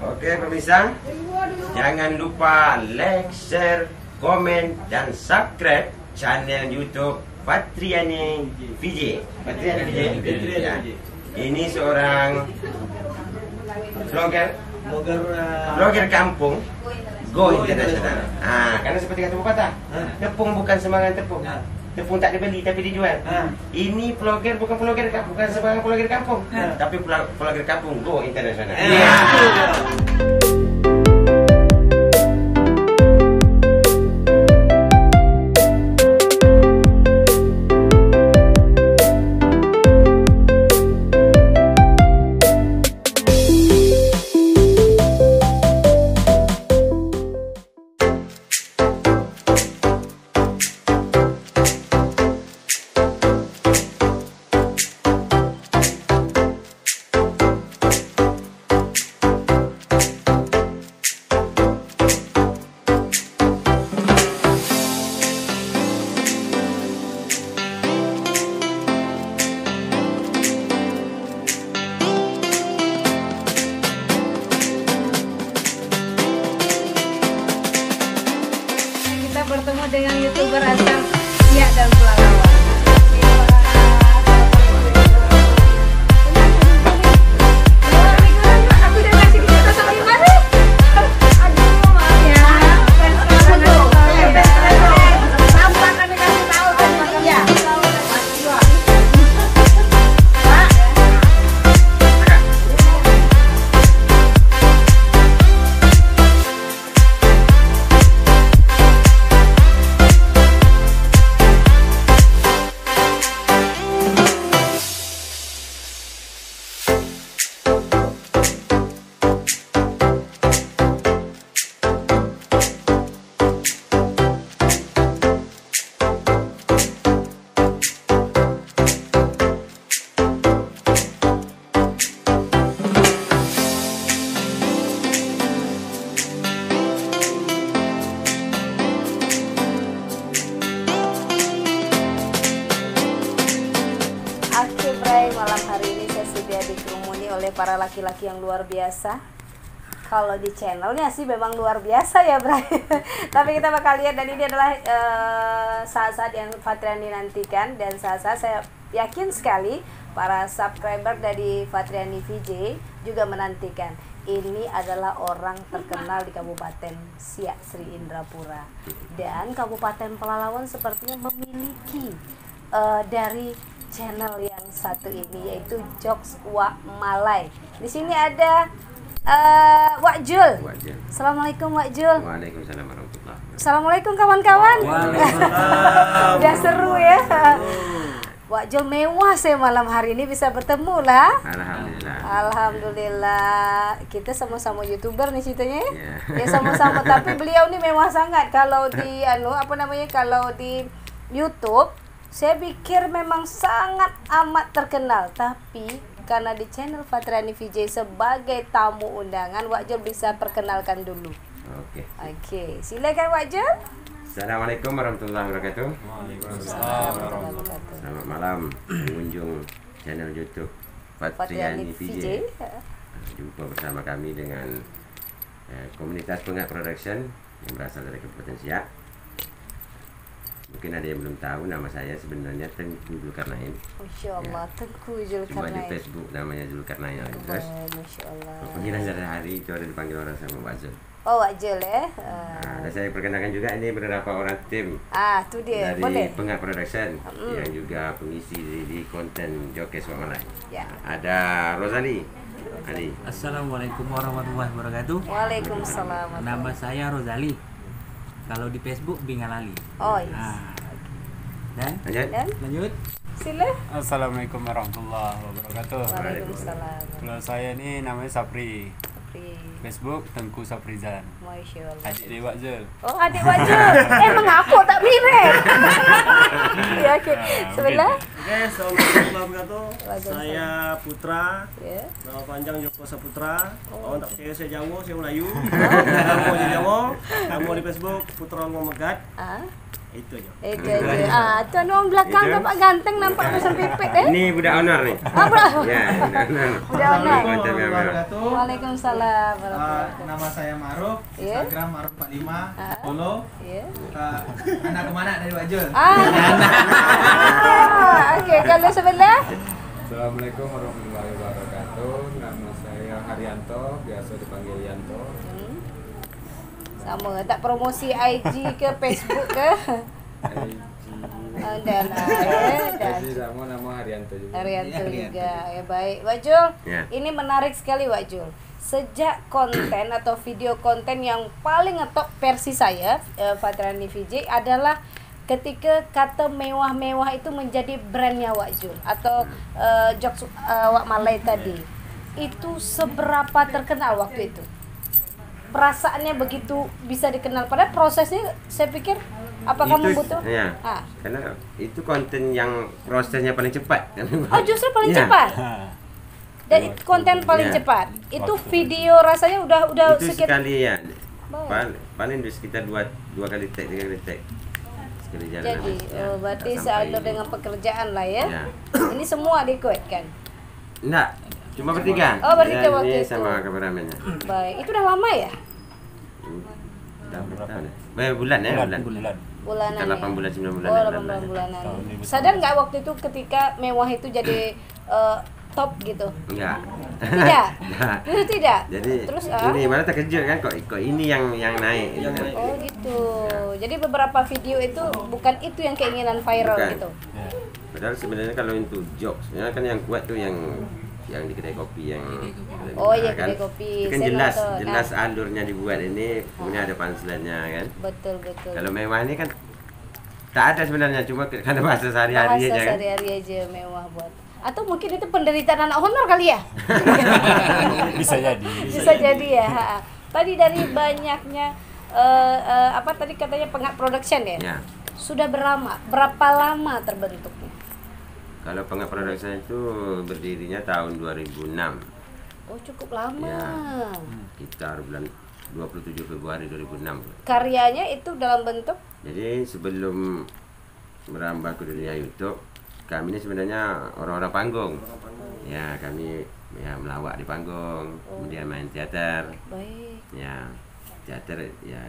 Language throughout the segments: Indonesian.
Oke pemirsa, jangan lupa like, share, komen, dan subscribe channel YouTube Fatriani VJ. Fatriani VJ. Ya. Ini seorang vlogger kampung go internasional. Karena seperti kata pepatah, tepung bukan sembarang tepung. Tepung tak dibeli tapi dijual. Ini vlogger bukan sembarang vlogger kampung, tapi vlogger kampung go internasional. Bertemu dengan YouTuber asal Siak dan Pelalawan. Aku udah kasih kita sama gimana? Aduh maaf ya. Sampai kami kasih tahu ya. Oke Bray, malam hari ini saya sudah dikerumuni oleh para laki-laki yang luar biasa. Kalau di channelnya sih memang luar biasa ya Bray. Tapi kita bakal lihat, dan ini adalah saat-saat yang Fatriani nantikan. Dan saat-saat saya yakin sekali para subscriber dari Fatriani VJ juga menantikan. Ini adalah orang terkenal di Kabupaten Siak Sri Indrapura. Dan Kabupaten Pelalawan sepertinya memiliki dari channel yang satu ini, yaitu Jokes Wak Malay. Di sini ada Wak Jul. Assalamualaikum Wak Jul. Waalaikumsalam warahmatullahi wabarakatuh. Assalamualaikum kawan-kawan. Waalaikumsalam. Udah seru ya. Wak Jul mewah saya malam hari ini bisa bertemu lah. Alhamdulillah. Alhamdulillah. Kita sama-sama YouTuber nih ceritanya. Ya. Ya sama-sama, tapi beliau ini mewah sangat kalau di kalau di YouTube. Saya pikir memang sangat amat terkenal, tapi karena di channel Fatriani VJ sebagai tamu undangan, Wak Jul bisa perkenalkan dulu. Oke, silakan Wak Jul. Assalamualaikum warahmatullahi wabarakatuh. Waalaikumsalam warahmatullahi wabarakatuh. Selamat malam pengunjung channel YouTube Fatriani VJ. Jumpa bersama kami dengan komunitas Pengat Production yang berasal dari Kabupaten Siak. Mungkin ada yang belum tahu, nama saya sebenarnya Tengku Zulkarnain. Masya Allah, ya. Tengku Zulkarnain. Cuma di Facebook namanya Zulkarnain. Terus Masya Allah. panggilan sehari-hari itu ada dipanggil orang sama Wak Jul. Oh Wak Jul ya. Dan saya perkenalkan juga ini beberapa orang tim itu dia. dari Boleh. Pengat Production yang juga pengisi di konten Jokes Wak Malay. Ya. Ada Rozali. Ali. Assalamualaikum warahmatullahi wabarakatuh. Waalaikumsalam. Nama saya Rozali. Kalau di Facebook Bingalali. Oh yes. Dan lanjut. Sila. Assalamualaikum warahmatullahi wabarakatuh. Waalaikumsalam. Kalau saya ini namanya Sapri. Facebook Tengku Saprizan. Masya Allah. Adik dia Wak Jul. Oh adik Wak Jul. Mengapa tak mirip? Ya oke. Sebelah. Oke, assalamualaikum warahmatullahi wabarakatuh. Saya Putra. Ya. Nama panjang Joko Saputra. Orang tak percaya saya Jawa, saya Melayu. Kamu di Jawa, kamu di Facebook Putra Ngomong Megat. Itu aja. Itu aja. Tuan orang belakang Itu. Bapak ganteng nampak pasang pipit Ini budak honor nih. Ah, bro. Ya, budak honor. Udah honor. Mantap, ya, Bang. Waalaikumsalam warahmatullahi Nama saya Maruf, Iya. Instagram Maruf45, Ah. follow. Iya. Anak kemana dari Wajul? Oke, kalau sebelah Assalamualaikum warahmatullahi wabarakatuh. Nama saya Haryanto, biasa dipanggil Yanto. sama tak promosi IG ke Facebook ke? Dan Jadi nama Haryanto juga. Haryanto juga. Ya baik, Wak Jul. Ya. Ini menarik sekali, Wak Jul. Sejak konten atau video konten yang paling ngetop versi saya, Fatriani VJ, adalah ketika kata mewah-mewah itu menjadi brandnya Wak Jul atau jokes Wak Malay tadi. Itu seberapa terkenal waktu itu? Perasaannya begitu bisa dikenal, padahal prosesnya saya pikir apakah Itu, membutuhkan ya, ah. karena itu konten yang prosesnya paling cepat. Oh, justru paling Ya. cepat. Dan konten paling Ya. cepat. Itu video rasanya udah Itu sekitar sekali ya. Baik. Paling sekitar dua kali take, 3 kali take. Sekali jalan. Jadi habis, ya. berarti Tak sampai- sealur dengan pekerjaan lah ya. Ya. Ini semua diikut kan. Enggak, cuma bertiga. Oh, bertiga Dan waktu ini itu. sama kameramennya. Baik, itu udah lama ya? Udah berapa tahun ya? Bulan ya, bulan. Bulanan. Sekitar 8 bulan, 9 bulan. Oh, ya, 8 bulan. bulanan. Tahun ini Sadar nggak waktu itu ketika mewah itu jadi top gitu? Enggak. Tidak. Enggak. Itu tidak. Jadi Terus ini malah terkejut kan kok ini yang naik. Yang gitu. naik. oh gitu. Jadi beberapa video itu bukan itu yang keinginan viral Bukan. gitu. Padahal sebenarnya kalau untuk jokes, ya kan yang kuat tuh yang di kedai kopi yang Oh, iya, kan. kedai kopi. Itu kan Saya jelas nonton. jelas alurnya dibuat ini, kemudian ada punchline-nya kan. Betul betul. Kalau mewah ini kan tak ada sebenarnya, cuma karena bahasa sehari-hari Bahasa aja kan. sehari-hari aja mewah buat. Atau mungkin itu penderitaan anak honor kali ya? Bisa jadi. Bisa jadi ya. Ha-ha. Tadi dari banyaknya apa tadi katanya Pengak Production ya? Ya. Sudah berapa lama terbentuknya? Kalau Pengak Production itu berdirinya tahun 2006. Oh, cukup lama. Ya. Sekitar bulan 27 Februari 2006. Karyanya itu dalam bentuk Jadi sebelum merambah ke dunia YouTube, kami ini sebenarnya orang-orang panggung. Ya, kami ya melawak di panggung, kemudian main teater. baik. Ya, teater ya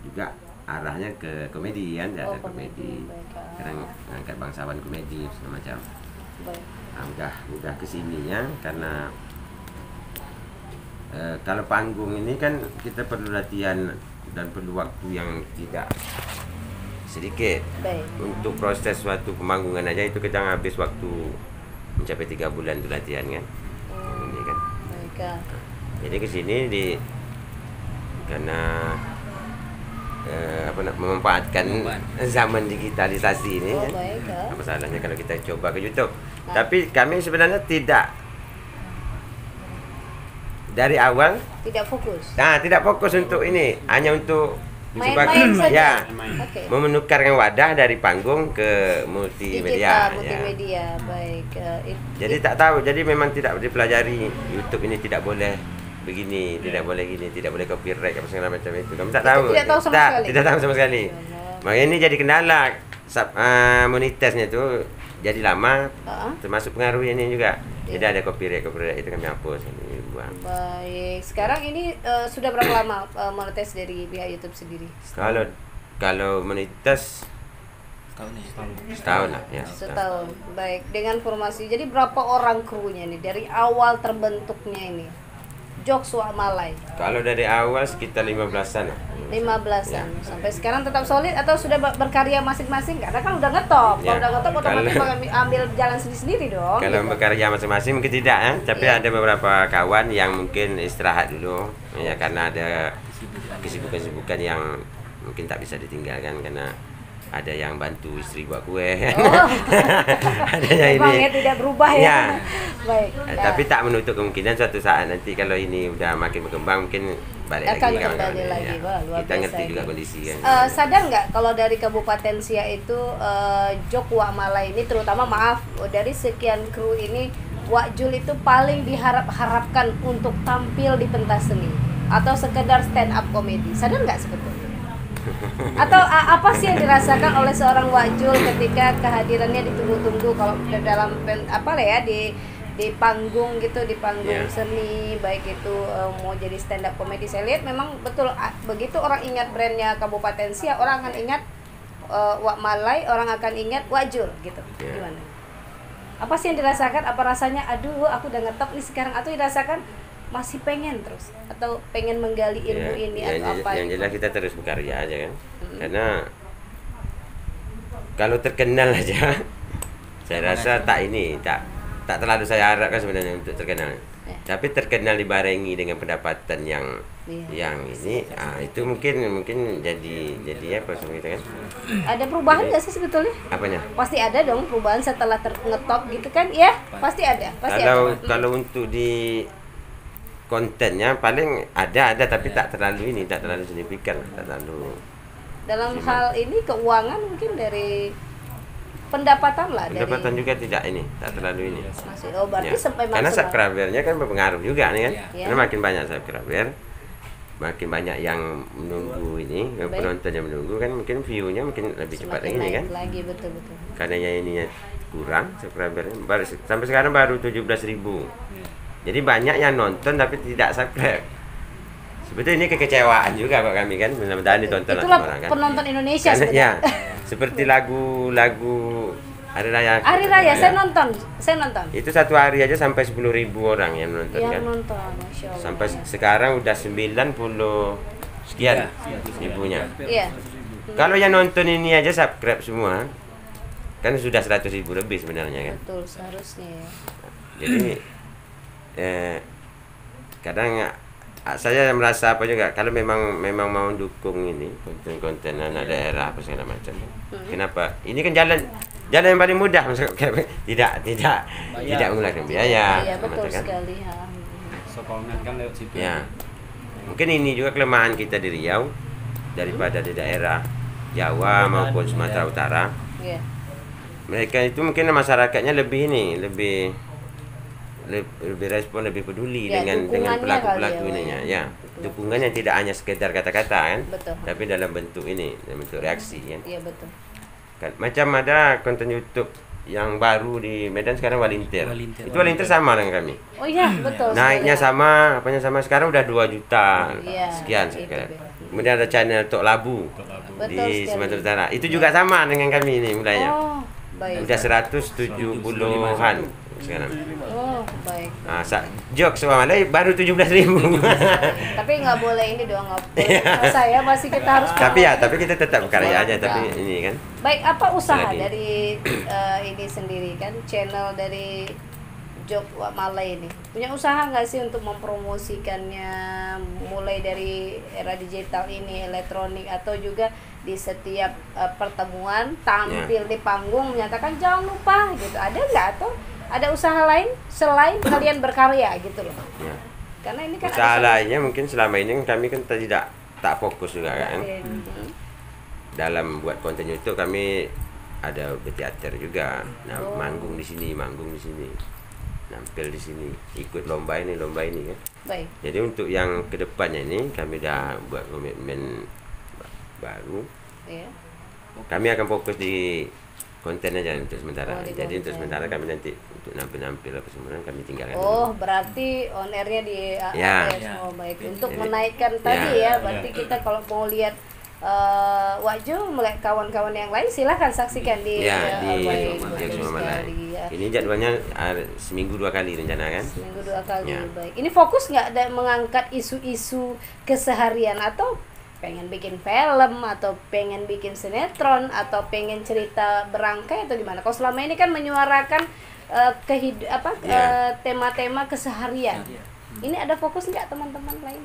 juga arahnya ke komedi kan, teater komedi. komedi. Baik. Sekarang angkat bangsawan komedi segala macam. Baik. Udah kesini ya, karena kalau panggung ini kan kita perlu latihan dan perlu waktu yang tidak sedikit. Baik. Untuk proses suatu pemanggungan aja itu kita habis waktu mencapai 3 bulan itu latihan kan. Ini kan. Baik. Jadi kesini karena memanfaatkan zaman digitalisasi ini Oh, kan. baik. Apa salahnya kalau kita coba ke YouTube. Tapi kami sebenarnya tidak dari awal Tidak fokus. tidak fokus untuk ini, hanya untuk Main-main saja. ya Oke. menukarkan wadah dari panggung ke multimedia. Digital, multimedia. Baik. Jadi tak tahu, jadi memang tidak dipelajari YouTube ini tidak boleh begini, tidak boleh gini, tidak boleh copyright apa segala macam itu. Kami tak Kita tahu. tidak tahu sama sekali. Tidak tahu sama sekali. Allah. Makanya ini jadi kendala monetisnya itu jadi lama, Ah, termasuk pengaruh ini juga. Iya. Jadi ada copyright itu kami hapus, ini buang. baik. Sekarang ini sudah berapa lama monetis dari pihak YouTube sendiri? Kalau monetis setahun lah ya. Setahun. Baik. Dengan formasi. Jadi berapa orang krunya nih dari awal terbentuknya ini? Jokes Wak Malay. Kalau dari awal sekitar 15-an. 15-an. Sampai sekarang tetap solid atau sudah berkarya masing-masing? Karena kan udah ngetop. Kalau Ya. udah ngetop otomatis Kalau- bakal ambil jalan sendiri-sendiri dong. Kalau gitu. berkarya masing-masing mungkin tidak ya, tapi Iya. ada beberapa kawan yang mungkin istirahat dulu ya karena ada kesibukan-kesibukan yang mungkin tak bisa ditinggalkan karena ada yang bantu istri buat kue. Oh. Ada yang Memang ini. ya tidak berubah ya. Ya. Baik. Tapi tak menutup kemungkinan suatu saat nanti kalau ini udah makin berkembang mungkin balik Akan lagi kawan-kawan. kembali lagi. Wah, luar Kita biasa ngerti ini. juga kondisi kan. Sadar nggak kalau dari Kabupaten Siak itu Jok Wak Malay ini terutama maaf dari sekian kru ini Wak Jul itu paling diharapkan untuk tampil di pentas seni atau sekedar stand up komedi. Sadar nggak sebetulnya? Atau apa sih yang dirasakan oleh seorang Wak Jul ketika kehadirannya ditunggu-tunggu kalau dalam di panggung gitu, di panggung seni, baik itu mau jadi stand up comedy. Saya lihat memang betul begitu orang ingat brandnya Kabupaten Siak, orang akan ingat Wak Malay, orang akan ingat Wak Jul gitu. Gimana? Apa sih yang dirasakan? Apa rasanya? Aduh, aku udah ngetop nih sekarang, atau dirasakan masih pengen terus atau pengen menggali ilmu ini atau apa? Yang jelas kita terus bekerja aja kan. Karena kalau terkenal aja saya rasa tak terlalu saya harapkan sebenarnya untuk terkenal. Tapi terkenal dibarengi dengan pendapatan yang ini, itu mungkin jadi apa kita kan? Ada perubahan nggak sih sebetulnya? Apanya? Pasti ada dong perubahan setelah ngetop gitu kan? Ya, pasti ada. Kalau untuk di kontennya paling ada tapi tak terlalu signifikan, tak terlalu. Dalam hal ini keuangan mungkin dari pendapatan lah, pendapatan dari juga tak terlalu ini. masih. Oh, berarti Karena subscribernya kan berpengaruh juga nih kan. Ya. Karena makin banyak subscriber, makin banyak yang menunggu ini, yang penonton yang menunggu kan, mungkin view-nya mungkin lebih cepat semakin lagi naik kan. lagi, betul. Karena yang ininya kurang subscribernya, sampai sekarang baru 17.000. Jadi banyak yang nonton tapi tidak subscribe. Sebetulnya ini kekecewaan juga buat kami kan, mudah-mudahan ditonton Itulah orang kan. penonton Indonesia Karena, sebenarnya. seperti lagu Hari Raya. Hari Raya saya nonton. Itu satu hari aja sampai 10.000 orang yang nonton Yang kan. nonton, Masya Allah. Sampai sekarang udah 90 sekian ribunya. Iya. Kalau yang nonton ini aja subscribe semua, kan sudah 100.000 lebih sebenarnya kan. Betul, seharusnya ya. Jadi kadang saya merasa apa juga, kalau memang mau dukung ini konten-konten anak daerah apa segala macam. Kenapa? Ini kan jalan yang paling mudah, tidak menggunakan biaya. Iya, betul kan? sekali. Sokongan kan lewat situ. Ya. Mungkin ini juga kelemahan kita di Riau daripada di daerah Jawa maupun Sumatera Utara. Iya. Mereka itu mungkin masyarakatnya lebih respon, lebih peduli Ya, dengan pelaku-pelaku kali ya, ininya. ya. Ya, dukungan yang tidak hanya sekedar kata-kata kan, Betul. tapi dalam bentuk reaksi kan. Iya, betul. Kan macam ada konten YouTube yang baru di Medan sekarang Walintir. Itu Walintir sama dengan kami. Oh iya, betul. Naiknya sekali. sama, apanya sama, sekarang udah 2 juta Iya, sekian itu sekarang. dia. Kemudian ada channel Tok Labu Betul di sekali. Sumatera Utara. Itu juga sama dengan kami ini mulainya. Oh, baik. Udah 170-an sekarang. Oh, baik. Nah, jok semua Malay baru 17.000. Tapi nggak boleh ini doang, nggak boleh. Saya masih kita harus. tapi kita tetap berkarya aja, tapi ini kan. Baik, apa usaha Lagi. dari ini sendiri kan, channel dari Jok Wak Malay ini punya usaha nggak sih untuk mempromosikannya, mulai dari era digital ini, elektronik, atau juga di setiap pertemuan tampil di panggung menyatakan jangan lupa gitu, ada nggak, atau ada usaha lain selain kalian berkarya gitu loh? Ya. Karena ini kan Usaha ada lainnya mungkin selama ini kami kan tak fokus juga kan. Dalam buat konten YouTube kami ada berteater juga, manggung di sini, nampil di sini, ikut lomba ini kan. Baik. Jadi untuk yang kedepannya ini kami dah buat komitmen baru. Ya. Kami akan fokus di konten aja untuk sementara. Oh, di Jadi untuk konten. sementara kami nanti untuk nampil apa semua kami tinggalkan. Oh, berarti on airnya di Ya. AS. Oh, baik. Untuk Jadi, menaikkan tadi ya, berarti kita kalau mau lihat Wak Jul melihat kawan-kawan yang lain silahkan saksikan di di betul semua sekali, ya. Ini jadwalnya seminggu 2 kali rencana kan. Seminggu 2 kali. Ya. Baik. Ini fokus nggak ada mengangkat isu-isu keseharian, atau pengen bikin film, atau pengen bikin sinetron, atau pengen cerita berangkai, atau gimana? Kalau selama ini kan menyuarakan tema-tema keseharian. Ini ada fokus nggak teman-teman lain?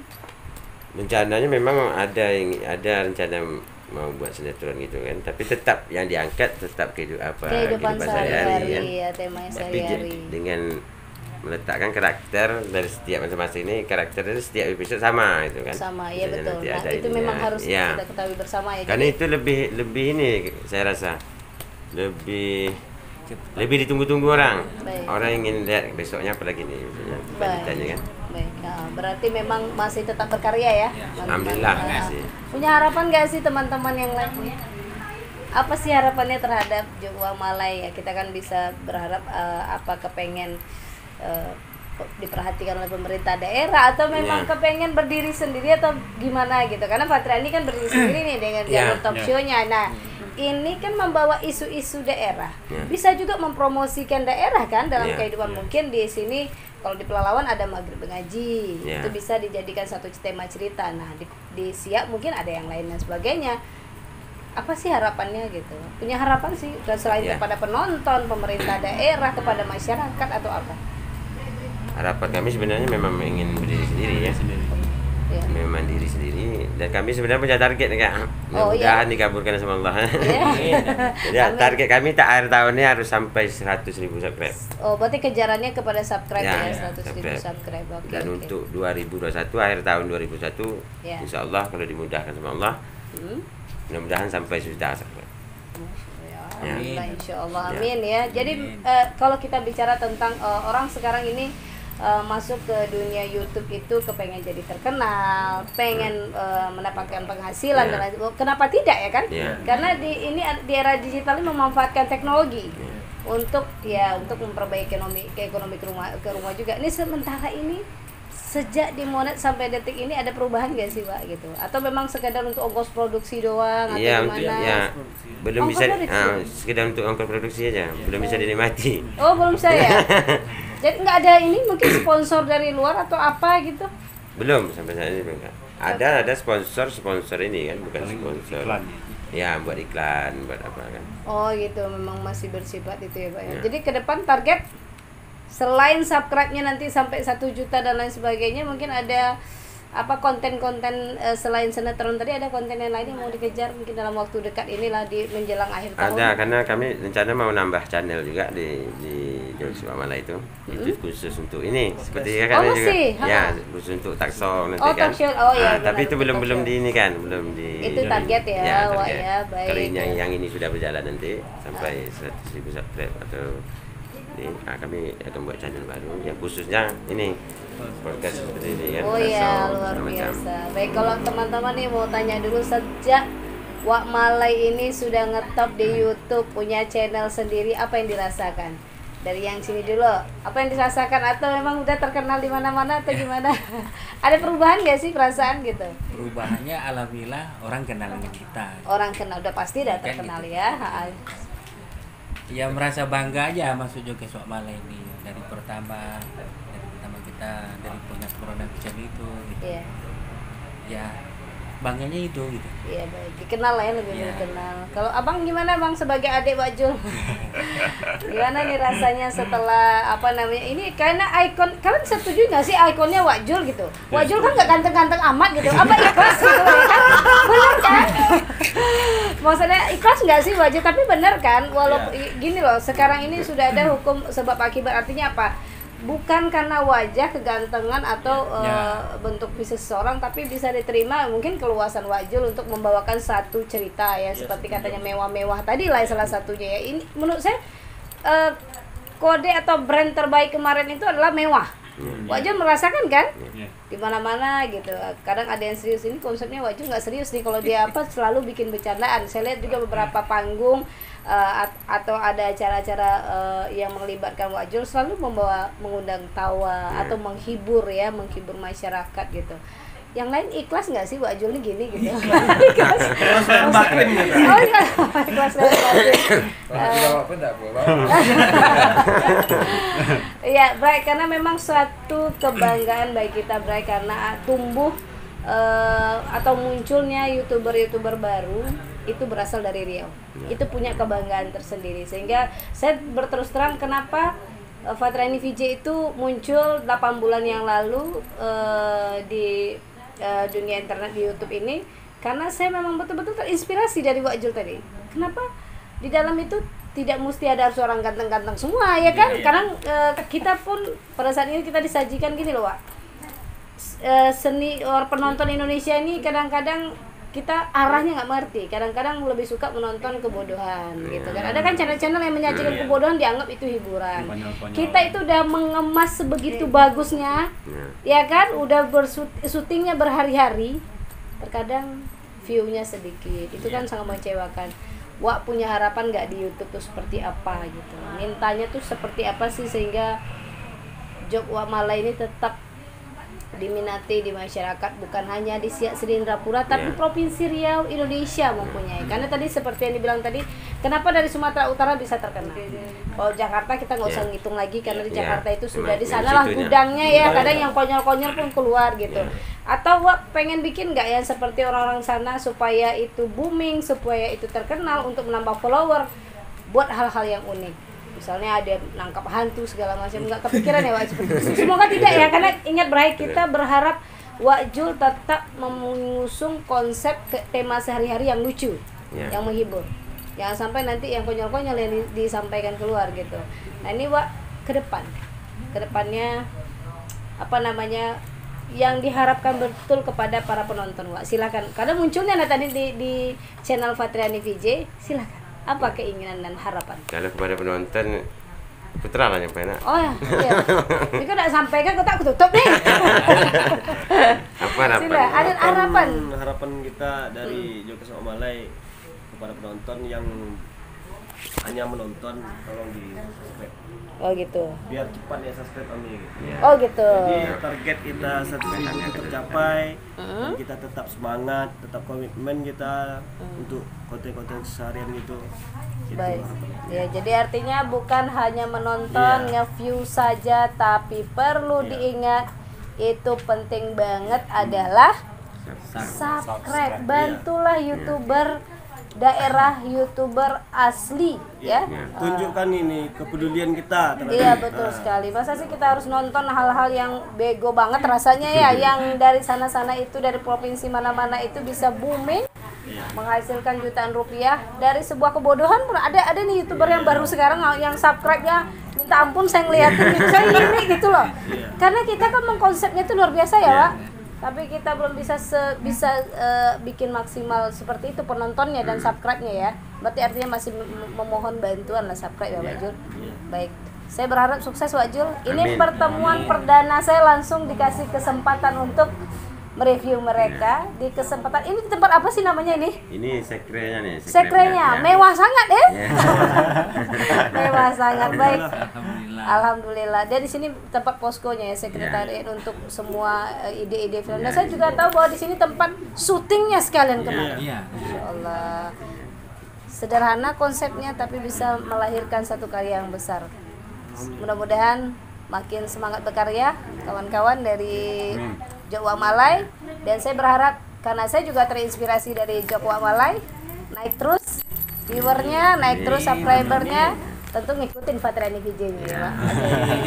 Rencananya memang ada rencana mau buat sinetron gitu kan, tapi tetap yang diangkat tetap Kehidupan sehari-hari kan. ya, temanya Tapi sehari-hari. dengan meletakkan karakter dari setiap masing-masing ini, karakter dari setiap episode sama itu kan. Sama ya, Misalnya betul. nanti Nah, ada itu ininya. memang harus Ya. kita ketahui bersama ya. Karena Jadi, itu lebih ini saya rasa lebih ditunggu-tunggu orang. Baik. Orang ingin lihat besoknya apalagi nih misalnya Baik. lanjutannya kan. Baik, berarti memang masih tetap berkarya ya. Alhamdulillah, masih. Punya harapan nggak sih teman-teman yang lain? Apa sih harapannya terhadap Wak Malay ya? Kita kan bisa berharap apa kepengen diperhatikan oleh pemerintah daerah atau memang kepengen berdiri sendiri atau gimana gitu, karena Fatra ini kan berdiri sendiri nih dengan jalur talk show-nya. Nah ini kan membawa isu-isu daerah, bisa juga mempromosikan daerah kan dalam kehidupan. Mungkin di sini kalau di Pelalawan ada maghrib mengaji, itu bisa dijadikan satu tema cerita. Nah di Siak mungkin ada yang lain dan sebagainya. Apa sih harapannya gitu? Punya harapan sih selain kepada penonton, pemerintah daerah, kepada masyarakat atau apa? Harapan kami sebenarnya memang ingin berdiri sendiri ya. Memang diri sendiri, dan kami sebenarnya punya target nih Kak. Mudah-mudahan dikabulkan sama Allah. Jadi target kami tak akhir tahun ini harus sampai 100.000 subscribe. Oh, berarti kejarannya kepada subscribe ya 100.000 subscribe. Dan untuk 2021 akhir tahun 2021 insya Allah kalau dimudahkan sama Allah, mudah-mudahan sampai 1 juta subscribe. Insya Allah, amin ya. Jadi kalau kita bicara tentang orang sekarang ini masuk ke dunia YouTube itu kepengen jadi terkenal, pengen mendapatkan penghasilan dan kenapa tidak ya kan? Karena di era digital ini memanfaatkan teknologi untuk memperbaiki ekonomi ke rumah juga. Ini sementara ini sejak dimonet sampai detik ini ada perubahan gak sih Pak gitu? Atau memang sekedar untuk ongkos produksi doang atau gimana? Belum bisa sekedar untuk ongkos produksi aja, belum bisa dinikmati. Oh belum bisa ya? Jadi nggak ada ini mungkin sponsor dari luar atau apa gitu? Belum sampai saat ini belum. Ada sponsor ini kan, bukan sponsor. Ya buat iklan, buat apa kan? Oh gitu, memang masih bersifat itu ya Pak ya. Jadi ke depan target selain subscribe-nya nanti sampai 1 juta dan lain sebagainya, mungkin ada apa konten-konten selain sinetron tadi, ada konten yang lain yang mau dikejar mungkin dalam waktu dekat inilah di menjelang akhir tahun? Ada, karena kami rencana mau nambah channel juga di Wak Malay itu. Itu khusus untuk ini seperti kan juga. Ya, khusus untuk taksong nanti kan. Tapi itu belum di ini kan, belum di. Itu target ya, Wak ya, baik. Kalau yang ini sudah berjalan nanti sampai 100.000 subscribe atau ini, kami akan buat channel baru yang khususnya ini podcast seperti ini kan. Oh iya, luar biasa. Baik, kalau teman-teman nih mau tanya dulu, sejak Wak Malay ini sudah ngetop di YouTube, punya channel sendiri, apa yang dirasakan? Dari yang sini dulu, apa yang dirasakan, atau memang udah terkenal di mana-mana atau gimana? Ada perubahan gak sih perasaan gitu? Perubahannya alhamdulillah orang kenal dengan kita. Orang kenal, udah pasti udah terkenal gitu. Ya. Ya merasa bangga aja masuk Joget Wak Malay ini dari pertama kita dari punya production itu gitu. Ya bangganya itu gitu. Iya baik, dikenal lah ya, lebih dikenal. Kalau abang gimana bang sebagai adik Wak Jul? Gimana nih rasanya setelah ini karena ikon, kalian setuju nggak sih ikonnya Wak Jul gitu? Wak Jul kan nggak ganteng-ganteng amat gitu, apa ikhlas gitu kan? Bener kan? Maksudnya ikhlas nggak sih Wak Jul? Tapi bener kan, walaupun gini loh, sekarang ini sudah ada hukum sebab akibat, artinya apa? Bukan karena wajah, kegantengan atau bentuk fisik seseorang, tapi bisa diterima mungkin keluasan Wak Jul untuk membawakan satu cerita ya, seperti katanya mewah-mewah tadi lah salah satunya ya. Ini menurut saya kode atau brand terbaik kemarin itu adalah mewah. Wak Jul merasakan kan di mana-mana gitu. Kadang ada yang serius, ini konsepnya Wak Jul nggak serius nih, kalau dia selalu bikin bercandaan. Saya lihat juga beberapa panggung atau ada acara-acara yang melibatkan Wak Jul selalu mengundang tawa atau menghibur masyarakat gitu. Yang lain ikhlas nggak sih Wak Jul nih gini gitu? Ikhlas. Oh iya, ikhlas. Iya, Bray, karena memang suatu kebanggaan bagi kita Bray, karena tumbuh atau munculnya youtuber baru itu berasal dari Riau. Itu punya kebanggaan tersendiri, sehingga saya berterus terang kenapa Fatrani VJ itu muncul 8 bulan yang lalu di dunia internet di YouTube ini, karena saya memang betul-betul terinspirasi dari Wak Jul tadi. Kenapa di dalam itu tidak mesti ada harus orang ganteng-ganteng semua ya kan? Karena kita pun pada saat ini kita disajikan gini loh Wak, seni penonton Indonesia ini kadang-kadang kita arahnya nggak mengerti. Kadang-kadang lebih suka menonton kebodohan gitu kan. Ada kan channel-channel yang menyajikan kebodohan dianggap itu hiburan. Kita itu udah mengemas sebegitu bagusnya, ya kan? Udah syutingnya berhari-hari. Terkadang view-nya sedikit. Itu kan sangat mengecewakan. Wak punya harapan nggak di YouTube tuh seperti apa gitu. Mintanya tuh seperti apa sih sehingga job Wak Malay ini tetap diminati di masyarakat, bukan hanya di Siak Sri Indrapura tapi Provinsi Riau, Indonesia mempunyai. Karena tadi seperti yang dibilang tadi, kenapa dari Sumatera Utara bisa terkenal? Kalau Jakarta kita nggak usah ngitung lagi karena di Jakarta itu sudah di sanalah gudangnya ya. Kadang yang konyol-konyol pun keluar gitu. Atau Wak pengen bikin nggak ya seperti orang-orang sana supaya itu booming, supaya itu terkenal untuk menambah follower, buat hal-hal yang unik. Misalnya ada nangkap hantu segala macam, nggak kepikiran ya Wak seperti itu. Semoga tidak ya, karena ingat Bray, kita berharap Wak Jul tetap mengusung konsep tema sehari-hari yang lucu, yang menghibur. Jangan sampai nanti yang konyol-konyol yang disampaikan keluar gitu. Nah ini Wak kedepannya apa namanya yang diharapkan betul kepada para penonton Wak, silakan. Karena munculnya tadi di channel Fatriani VJ, silakan. Apa keinginan dan harapan? Kalau kepada penonton, Putra lah yang pengen. Oh ya, iya. Ini kan udah sampaikan, aku tutup nih. Apa harapan? Sila, ada harapan. Harapan kita dari Jokes Wak Malay kepada penonton yang hanya menonton, tolong di subscribe. Oh gitu. Biar cepat ya subscribe kami. Oh gitu. Jadi target kita 1.000 itu tercapai, dan kita tetap semangat, tetap komitmen kita untuk konten-konten seharian gitu. Baik. Ya, jadi artinya bukan hanya menonton, nge-view saja, tapi perlu diingat itu penting banget adalah subscribe. Bantulah YouTuber daerah, YouTuber asli ya. Tunjukkan ini kepedulian kita terhadap. Iya betul sekali. Masa sih kita harus nonton hal-hal yang bego banget rasanya ya, yang dari sana-sana itu, dari provinsi mana-mana itu bisa booming, menghasilkan jutaan rupiah dari sebuah kebodohan. Ada nih YouTuber yang baru sekarang yang subscribe-nya minta ampun, saya ngeliatin gitu, saya iri gitu loh. Karena kita kan mengkonsepnya itu luar biasa ya Pak. Tapi kita belum bisa bikin maksimal seperti itu penontonnya dan subscribe-nya ya. Berarti artinya masih memohon bantuan lah subscribe ya Wak Jul. Baik, saya berharap sukses Wak Jul. Ini pertemuan perdana saya langsung dikasih kesempatan untuk mereview mereka di kesempatan ini. Di tempat apa sih namanya ini? Ini sekrenya nih. Sekrenya mewah sangat ya. Mewah sangat, baik. Alhamdulillah. Dia di sini tempat poskonya ya, sekretariat untuk semua ide-ide film. Dan saya juga tahu bahwa di sini tempat syutingnya sekalian kemarin. Masya Allah. Sederhana konsepnya tapi bisa melahirkan satu karya yang besar. Mudah-mudahan makin semangat berkarya kawan-kawan dari Jok Wak Malay, dan saya berharap karena saya juga terinspirasi dari Jok Wak Malay, naik terus viewernya, naik terus subscribernya, tentu ngikutin Fatriani VJ-nya ya Pak.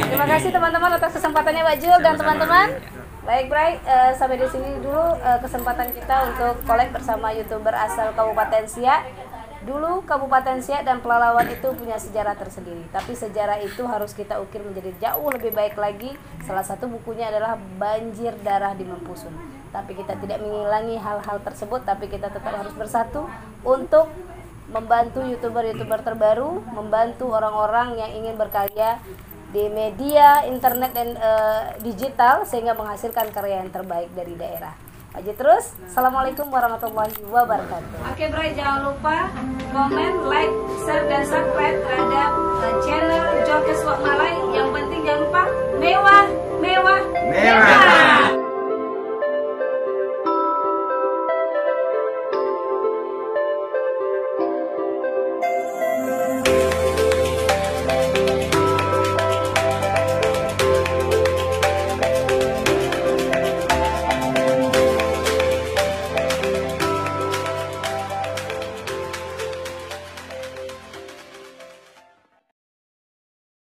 Terima kasih teman-teman atas kesempatannya Wak Jul dan teman-teman. Baik Bray, sampai di sini dulu kesempatan kita untuk collab bersama YouTuber asal Kabupaten Siak. Dulu Kabupaten Siak dan Pelalawan itu punya sejarah tersendiri, tapi sejarah itu harus kita ukir menjadi jauh lebih baik lagi. Salah satu bukunya adalah Banjir Darah di Mempusun. Tapi kita tidak mengilangi hal-hal tersebut, tapi kita tetap harus bersatu untuk membantu YouTuber-YouTuber terbaru, membantu orang-orang yang ingin berkarya di media, internet, dan digital, sehingga menghasilkan karya yang terbaik dari daerah. Maju terus. Assalamualaikum warahmatullahi wabarakatuh. Oke Bray, jangan lupa komen, like, share, dan subscribe terhadap channel Jokes Wak Malay. Yang penting jangan lupa mewah.